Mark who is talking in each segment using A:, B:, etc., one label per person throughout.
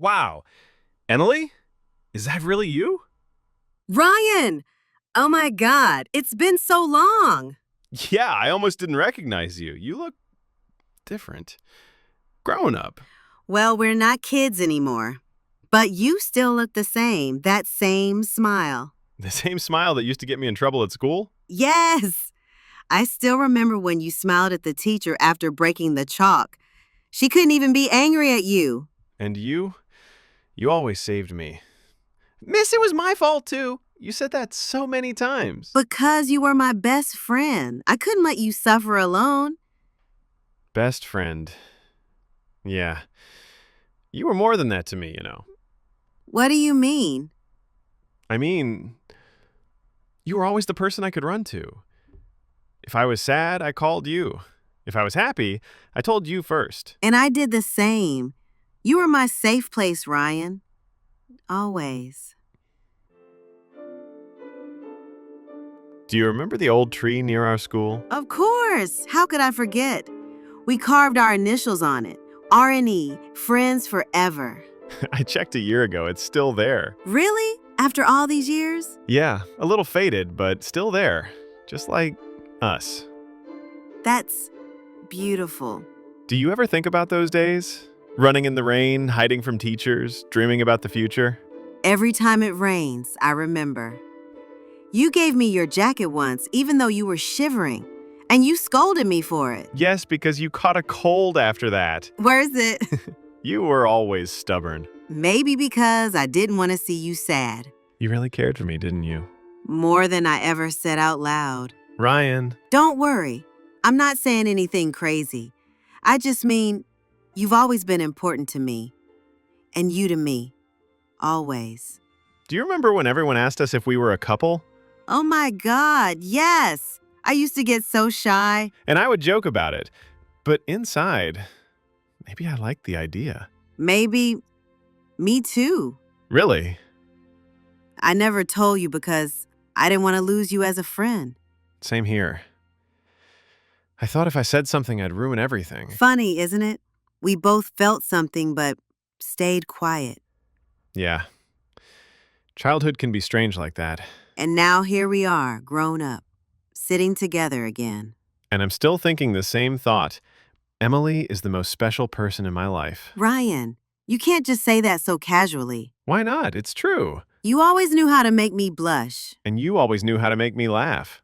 A: Wow. Emily? Is that really you?
B: Ryan! Oh my God, it's been so long.
A: Yeah, I almost didn't recognize you. You look different. Grown up.
B: Well, we're not kids anymore. But you still look the same, that same smile.
A: The same smile that used to get me in trouble at school?
B: Yes! I still remember when you smiled at the teacher after breaking the chalk. She couldn't even be angry at you.
A: And you? You always saved me. Miss, it was my fault too. You said that so many times.
B: Because you were my best friend. I couldn't let you suffer alone.
A: Best friend. Yeah. You were more than that to me.
B: What do you mean?
A: I mean, you were always the person I could run to. If I was sad, I called you. If I was happy, I told you first.
B: And I did the same. You were my safe place, Ryan. Always.
A: Do you remember the old tree near our school?
B: Of course! How could I forget? We carved our initials on it. R&E, Friends Forever.
A: I checked a year ago. It's still there.
B: Really? After all these years?
A: Yeah, a little faded, but still there. Just like us.
B: That's beautiful.
A: Do you ever think about those days? Running in the rain, hiding from teachers, dreaming about the future?
B: Every time it rains, I remember. You gave me your jacket once, even though you were shivering, and you scolded me for it.
A: Yes, because you caught a cold after that.
B: Where's it?
A: You were always stubborn.
B: Maybe because I didn't want to see you sad.
A: You really cared for me, didn't you?
B: More than I ever said out loud.
A: Ryan.
B: Don't worry. I'm not saying anything crazy. I just mean, you've always been important to me. And you to me. Always.
A: Do you remember when everyone asked us if we were a couple?
B: Oh my God, yes! I used to get so shy.
A: And I would joke about it. But inside, maybe I liked the idea.
B: Maybe me too.
A: Really?
B: I never told you because I didn't want to lose you as a friend.
A: Same here. I thought if I said something, I'd ruin everything.
B: Funny, isn't it? We both felt something but stayed quiet.
A: Yeah. Childhood can be strange like that.
B: And now here we are, grown up, sitting together again.
A: And I'm still thinking the same thought. Emily is the most special person in my life.
B: Ryan, you can't just say that so casually.
A: Why not? It's true.
B: You always knew how to make me blush.
A: And you always knew how to make me laugh.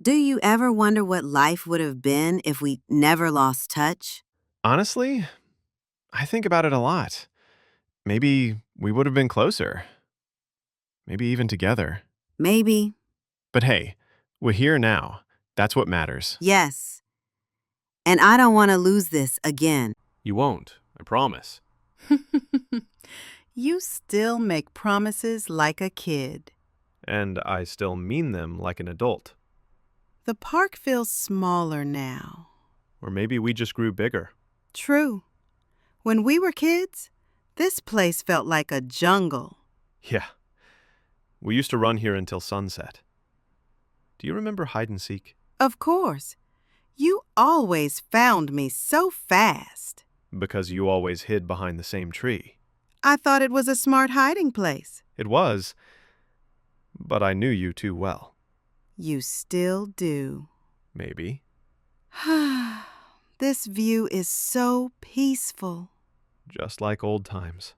B: Do you ever wonder what life would have been if we never lost touch?
A: Honestly, I think about it a lot. Maybe we would have been closer. Maybe even together.
B: Maybe.
A: But hey, we're here now. That's what matters.
B: Yes. And I don't want to lose this again.
A: You won't, I promise.
C: You still make promises like a kid.
A: And I still mean them like an adult.
C: The park feels smaller now.
A: Or maybe we just grew bigger.
C: True. When we were kids, this place felt like a jungle.
A: Yeah. We used to run here until sunset. Do you remember hide and seek?
C: Of course. You always found me so fast.
A: Because you always hid behind the same tree.
C: I thought it was a smart hiding place.
A: It was, but I knew you too well.
C: You still do.
A: Maybe.
C: This view is so peaceful.
A: Just like old times.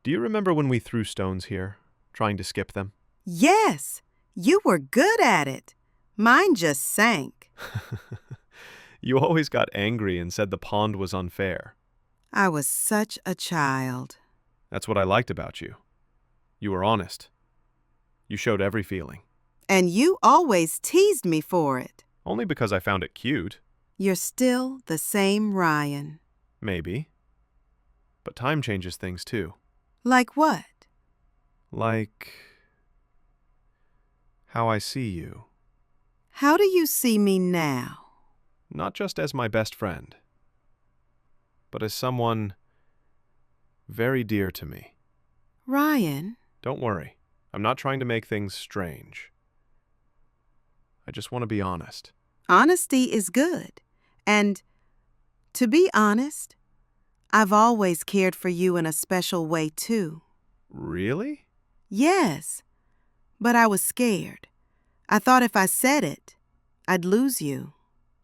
A: Do you remember when we threw stones here, trying to skip them?
C: Yes, you were good at it. Mine just sank.
A: You always got angry and said the pond was unfair.
C: I was such a child.
A: That's what I liked about you. You were honest. You showed every feeling.
C: And you always teased me for it.
A: Only because I found it cute.
C: You're still the same Ryan.
A: Maybe. But time changes things too.
C: Like what?
A: Like how I see you.
C: How do you see me now?
A: Not just as my best friend, but as someone very dear to me.
C: Ryan?
A: Don't worry. I'm not trying to make things strange. I just want to be honest.
C: Honesty is good. And to be honest, I've always cared for you in a special way, too.
A: Really?
C: Yes, but I was scared. I thought if I said it, I'd lose you.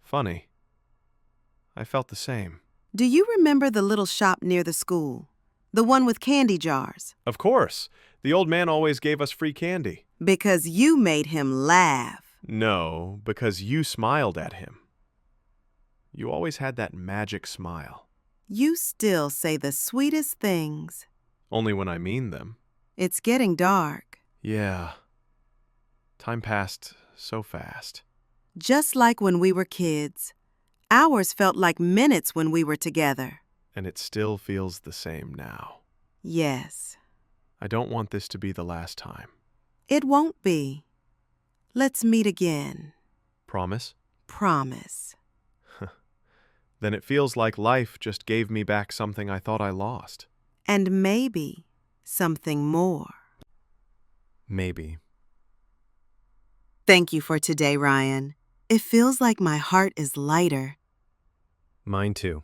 A: Funny. I felt the same.
C: Do you remember the little shop near the school? The one with candy jars?
A: Of course. The old man always gave us free candy.
C: Because you made him laugh.
A: No, because you smiled at him. You always had that magic smile.
C: You still say the sweetest things.
A: Only when I mean them.
C: It's getting dark.
A: Yeah. Time passed so fast.
C: Just like when we were kids. Hours felt like minutes when we were together.
A: And it still feels the same now.
C: Yes.
A: I don't want this to be the last time.
C: It won't be. Let's meet again.
A: Promise?
C: Promise.
A: Then it feels like life just gave me back something I thought I lost.
C: And maybe something more.
A: Maybe.
C: Thank you for today, Ryan. It feels like my heart is lighter.
A: Mine too.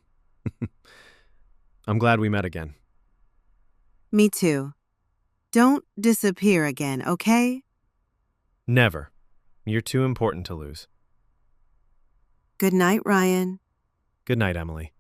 A: I'm glad we met again.
C: Me too. Don't disappear again, okay?
A: Never. You're too important to lose.
C: Good night, Ryan.
A: Good night, Emily.